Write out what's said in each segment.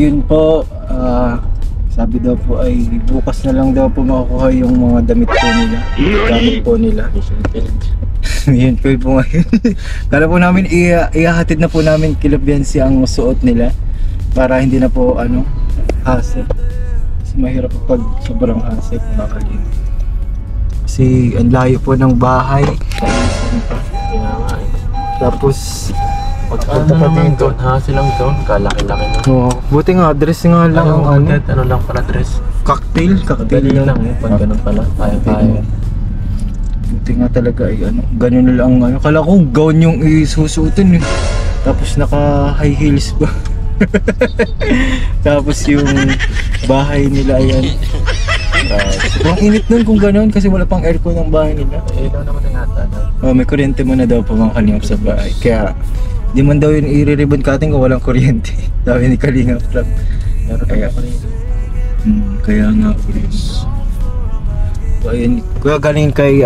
yun po, sabi daw po ay bukas na lang daw po makukuha yung mga damit po nila. Gamit po nila. Yun po po ngayon. Kala po namin ihahatid na po namin kila Biancy ang suot nila para hindi na po hassle. Kasi mahirap pag sobrang hassle mga kalingap. Kasi ang layo po ng bahay. Tapos pagpunta pa din doon, hassle lang doon, kalaki-laki na. Oo, buti nga dress nga lang ang ano lang pala dress. cocktail Dali lang pag ganun pala, kaya-kaya. Buti nga talaga ay ganun na lang kala ko gown yung isusuotin eh. Tapos naka high heels pa. Tapos yung bahay nila ayan. Sobrang init nun kung gano'n kasi wala pang aircon ng bahay nila. Ilaw naman ang hata. May kuryente mo na daw po mga kalingap sa bahay. Kaya di man daw yun i-ribbon cutting kung walang kuryente. Sabi ni Kalingap Club. Kaya nga please. So, ayun, kuya galing kay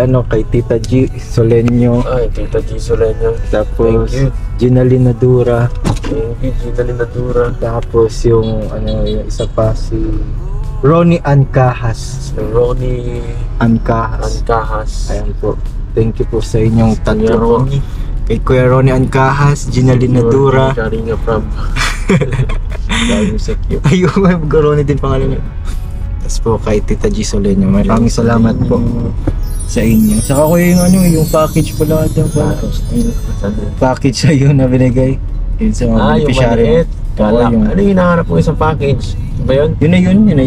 Tita G Solenyo. Ay, Tita G Solenyo. Tapos Thank you. Ginalina Dura. Thank you, Ginalina Dura. Tapos yung yung isa pa si Ronnie Ancahas. Ronnie Ancahas. Ayan po. Thank you po sa inyong tatlo po. Ronnie. Kay Kuya Ronnie Ancahas, Ginalina Dura. Karinga from Secure. Ayun, Ronnie din pangalan niya. Tapos po kay Tita G Solenyo. Maraming salamat po sa inyo. Saka ko yung package pala daw po. Package sa iyo na binigay. Yun sa mga beneficiary. Yung maliit. Ano yung hinahanap mo isang package? Ba yun? Yun na yun. Yun na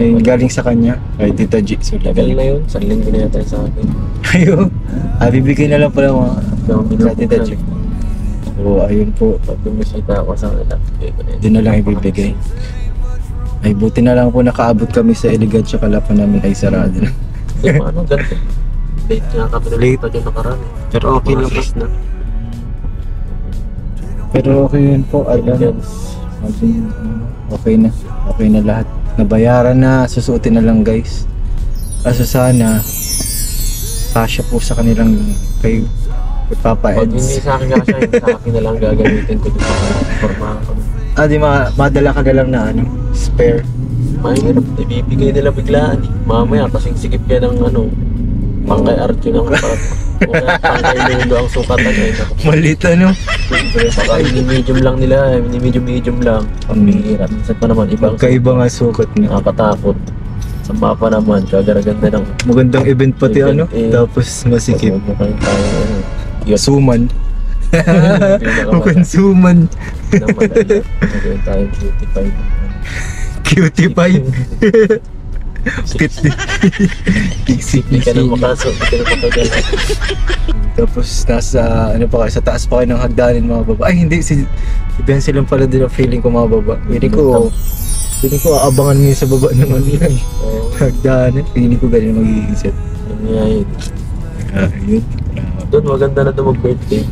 yun. Galing sa kanya. Kay Tita G Solenyo. Tagal na yun. Saling binayatan sa akin. Ayun. Bibigay na lang pala mga kay Tita G. Oo, ayun po. Pag bumisita ako sa kanila, doon na lang ibibigay. Ay, buti na lang po nakaabot kami sa Elegancia Kalapan namin ay sarado na. Hindi pa ganito. Late nga kami na late pa dyan nakarami. Pero okay lang na. Pero okay yun po. Okay na. Okay na lahat. Nabayaran na. Susuotin na lang guys. Kaso sana kasya po sa kanilang kay Papa Eds. Pag hindi sa akin kasya, sa akin na lang gagamitin ko dito para pormahan ko. Di madala ka na lang na spare. Mahirap, ibibigay nila biglaan eh. Mamaya kasing sikip yan ng pangkay Arjo ng pangkay Lolo ang sukatan eh. Malit Baka medium lang nila, medium lang. Pamihirap. Minsan pa naman ibang Magkaiba nga sukat niya. nakakatakot. Sa mapa naman, kagaraganda ng Magandang event pati Event, tapos masikip. mukhang tayo Suman. Mukhang suman. Pinakamadali. Magayon tayong Cutie pie. Hindi ka na makasok, hindi ka na makagala. Tapos nasa sa taas pa kayo ng hagdanin mga baba. Ay hindi, si Biancy lang pala din ang feeling ko mga baba. Feeling ko aabangan mo sa baba ng hagdanin. Feeling ko ganyan magiging set. Yun. Yun. Doon maganda na doon mag-birthday.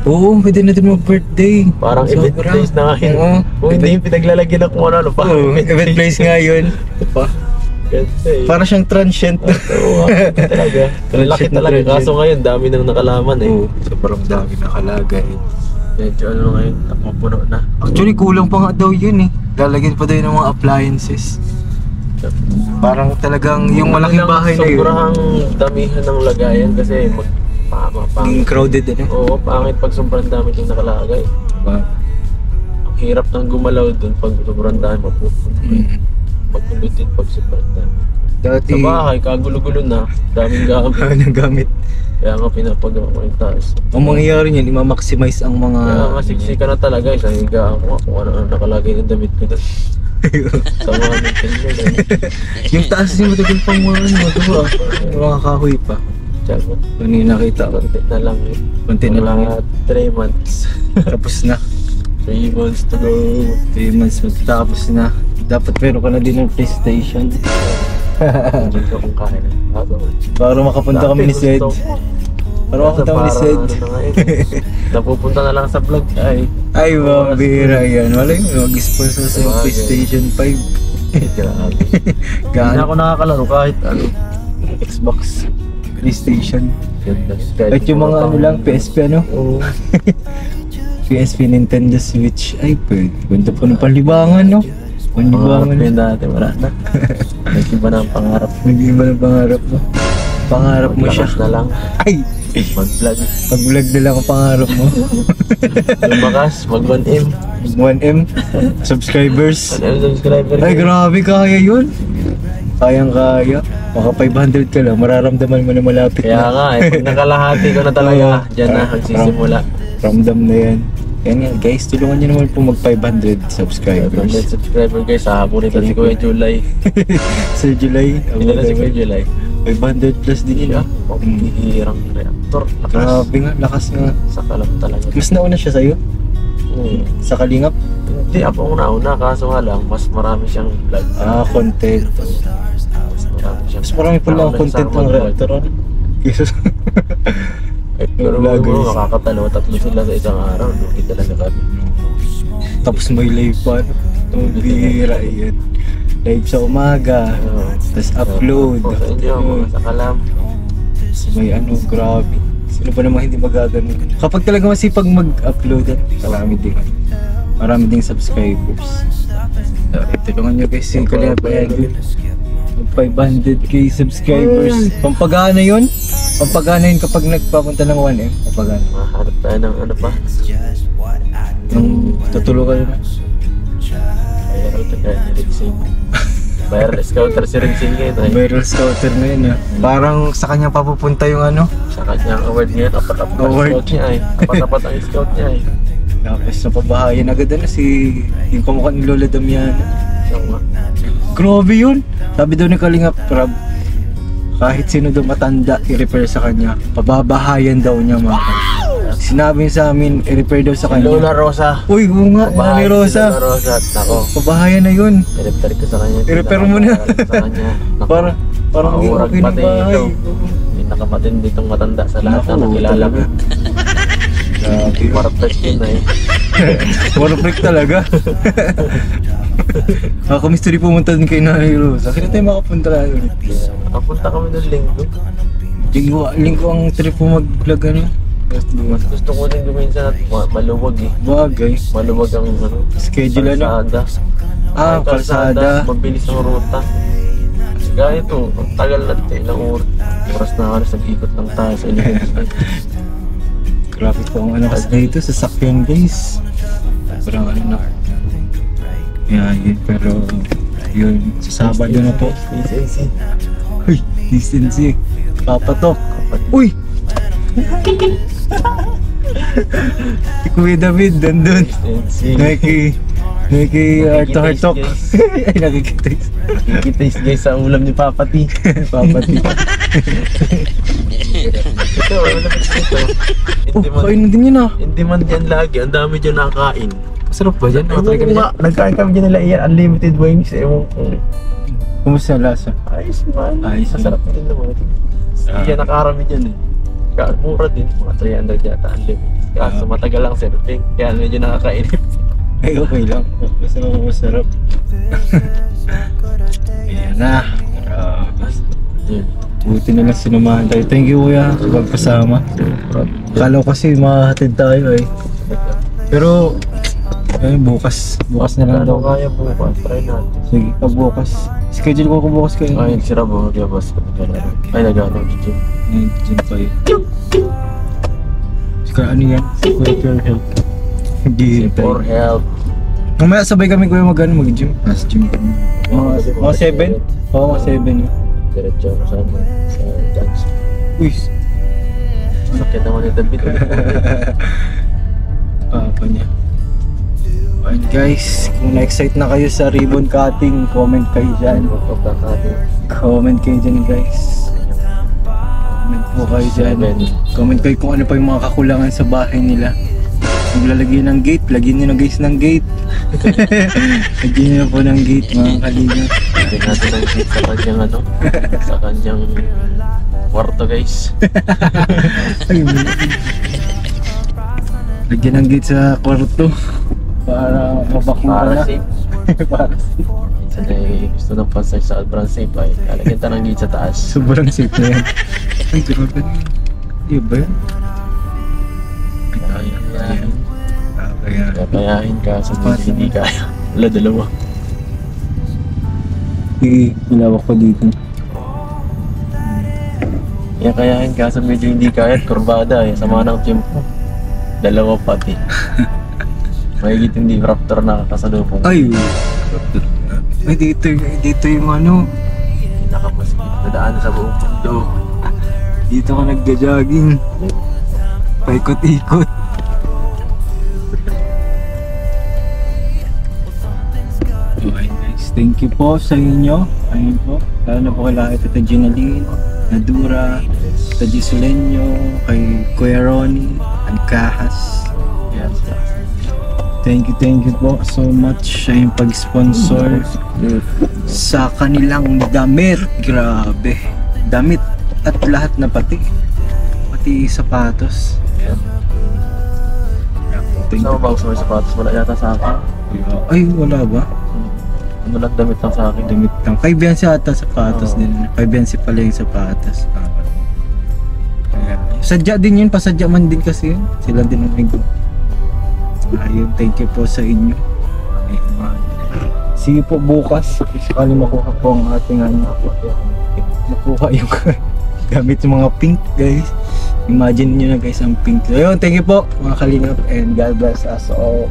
Oo, pwede na din mag-birthday. Parang event place na ngayon. Oo. Kung hindi yung pinaglalagyan ng kung ano pa. Event place nga yun. Para siyang transient. Oo, talaga. Laki talaga. Kaso ngayon, dami nang nakalaman eh. Oo, sobrang dami nakalagay. Medyo ngayon, napupuno na. Actually, kulang pa nga daw yun eh. Lalagyan pa daw yun ng mga appliances. Parang talagang yung malaking bahay na yun. Sobrang damihan ng lagayan kasi Yung crowded Oo, pangit pag sobrang dami yung nakalagay. Diba? Ang hirap nang gumalaw dun pag sobrang dami mapupunta. Pagkulot din pag sobrang dami. Dati, Sa bahay, kagulo-gulo na, daming gamit. ng gamit. Kaya nga pinapagawa ko yung taas. Ang mangyayari niyan, i-maximize ang mga... Kaya nga siksika na talaga, sa higaan ko kung ano nakalagay ng damit ko doon. Sa mga meeting nila. Yung taas niya matagal pang mga kahoy pa. Tiyago. Ano yung nakita ko? Konti na lang eh. Konti na lang yun. 3 months. Tapos na. 3 months to go. 3 months magtapos na. Dapat meron ka na din ng PlayStation. Hindi ko kung kaya. Para makapunta kami ni Zed. Para makapunta kami ni Zed. Napupunta na lang sa vlog. Ay, mabira yan. Wala yung mag-sponsor sa yung PlayStation 5. Grabe. Gaano? Hindi ako nakakalaro kahit Xbox, PlayStation. Ganda. Kahit yung mga lang, PSP Oo. PSP, Nintendo Switch. Ay, pwede. Ganda po ng panlibangan, no? Pangarap Panlibangan. ko yun dati, wala na. Nag-iba na ang pangarap. Nag-iba ng pangarap mo. Pangarap mo siya. Maglakas na lang. Ay! Mag-vlog. Pag-vlog na lang ang pangarap mo. Lumakas, mag-1M. 1M subscribers. 1M subscriber. Ay, grabe, kaya yun. Kayang-kaya. Maka 500 ka lang, mararamdaman mo na malapit Kaya na. nga pag nakalahati ko na talaga, dyan na magsisimula. Ramdam na yan. Yan nga, guys, tulungan nyo naman po mag 500 100 subscribers. subscriber guys, hahabulin pa si Kuya July. Sir July, Ilan na si Kuya July? 500 plus din yun, ah. Pagkihirang reactor. Lakas. Grabe nga, lakas nga. Sa kalam talaga. Mas nauna siya sa'yo, sa Kalingap. Hindi ako una-una, kaso nga lang, mas marami siyang vlog. Content. Mas marami siyang Mas marami pala ang content ng reactor, ano? Jesus. Pero Vloggers. makakatalo, tatlo sila sa isang araw. Lugi talaga kami. Tapos may live pa, ano? Ang bihira yan. Live sa umaga, tapos upload. Sa inyo, mga sa kalam. May ano, grabe. Sino ba naman hindi magagano? Kapag talaga masipag mag-upload, marami din. Marami ding subscribers. Tulungan nyo guys, yung kalina pa yan. 500k subscribers. Pampagana yun? Pampagana yun kapag nagpapunta ng 1M. Pampagana. Maharap tayo ng ano pa. Nung tutulungan na. Viral to kaya ni Rinsing. Viral scouter si Rinsing ngayon. Ay. Viral scouter na yun, ah. Parang sa kanya papupunta yung ano. Sa kanyang award ngayon, apat-apat ang Award. scout niya ay. Apat-apat ang scout niya ay. Tapos napabahayan agad na si yung kamukha ni Lola Damiano. Siya nga. Grabe yun! Sabi daw ni Kalingap Prab, kahit sino daw matanda i-repair sa kanya, pababahayan daw niya mga kapatid. Sinabi niya sa amin, i-repair daw sa Si Lola kanya. Rosa. Uy, oo nga, Nani Rosa. Lola Rosa. Nako. Pabahayan na yun. I-repair ko sa kanya. I-repair mo na. Sa kanya. Nako. Parang maging Maurag okay ng pati bahay. ito. May nakamatindi itong matanda sa lahat na Naku, nakilala ko. talaga. Grabe. Marapet yun ay. War break talaga. Nakakamiss din pumunta din kay Nanay Rosa. Kaya tayo makapunta na ulit. Apunta kami ng linggo. Linggo ang trip mo mag-vlog ano? Mas gusto ko din gawin sa maluwag eh. Bagay. Maluwag ang ano. Schedule ano? Kalsada. Ah, Ay, kalsada. Mabilis ang ruta. Kasi gaya ito, ang tagal natin. Ilang oras na halos nag-ikot lang tayo sa Ilocos. Grabe po ang ano kasi dito sa sakyan guys. Parang ano na. Yeah, yun. Pero yun, sa Sabado na po. Easy. Uy, distancing. Papatok. Uy! Si Kuya David, nandun. Naki Hartok. Ay, nakikita. Nakikita guys sa ulam ni Papa T. Papati. Ito, ano naman dito? Oh, kain na din yun ah. Hindi man yan lagi, ang dami dyan nakakain. Masarap ba dyan? Nakatry ka na dyan? Nagkain kami dyan nila iyan, unlimited wings. Ewan ko. Kumusta ang lasa? Ayos man. Ayos Masarap din naman. Hindi yan nakarami dyan eh. Kaya mura din, mga 300 yata unlimited. Kaso matagal lang serving, kaya medyo nakakainip. Ay, okay lang. Masarap. Ayan na. Yun. Buti na lang sinamahan tayo. Thank you kuya sa pagkasama. Akala ko kasi mahatid tayo eh. Pero, bukas. Bukas na lang Ano daw. kaya bukas, try natin. Sige, bukas. Schedule ko bukas kayo. Ay, si Rabo, maglabas ko. Ay, nag-ano, gym. Gym pa yun. Saka ano yan? Kuya Pure Health. Hindi For health. Mamaya sabay kami kuya mag-gym. Mas gym kami. Mga 7? Oo, mga 7 yun. Diretso ako sa chance. Uy! Sakit naman yung David. Papa niya. Alright guys, kung na-excite na kayo sa ribbon cutting, comment kayo dyan. Comment kayo dyan guys. Comment po kayo dyan. Comment kayo kung ano pa yung mga kakulangan sa bahay nila. Kung lalagyan ng gate, lagyan nyo na guys ng gate. Lagyan nyo na po ng gate mga kalinga. Lagyan natin ang gate sa kanyang ano, sa kanyang kwarto guys. Ay, lagyan ng gate sa kwarto. Para mabakura Para na. safe. Para safe. Minsan ay gusto ng pasay sa sobrang safe ay lalagyan tayo ng gate sa taas. Sobrang safe na yan. Ay, grabe. Iya ba yan? Ayan. Kaya, Kayahin ka sa medyo hindi kaya. Wala, dalawa. ilawak ko dito. Kayahin ka sa medyo hindi kaya. Kurbada eh. Sama ng tiyempo. Dalawa pati. Mahigit hindi raptor nakakasalubong. Ay, dito yung ano. Pinakamasig na daan sa buong mundo. Dito ka nagja-jogging. Paikot-ikot. Okay guys, thank you po sa inyo. Ayun po. Lalo na po kay Tita Ginaline, Nadura, Tita Gisolenyo, kay Kuya Ronnie, Alcahas. Yes. Thank you po so much sa inyong pag-sponsor sa kanilang damit. Grabe. Damit at lahat na pati sapatos. Thank Saan you. mo ba gusto mo yung sapatos? Wala yata sa akin. Ay, wala ba? Ano lang damit lang sa akin. Damit lang. Kay Biancy ata sapatos din. Kay Biancy pala yung sapatos. Sadya din yun. Pasadya man din kasi yun. Sila din ang nag- Ayun, thank you po sa inyo. Sige po bukas. Sakali makuha po ang ating makuha yung gamit yung mga pink guys. Imagine nyo na guys ang pink. Ayun, thank you po mga kalingap and God bless us all.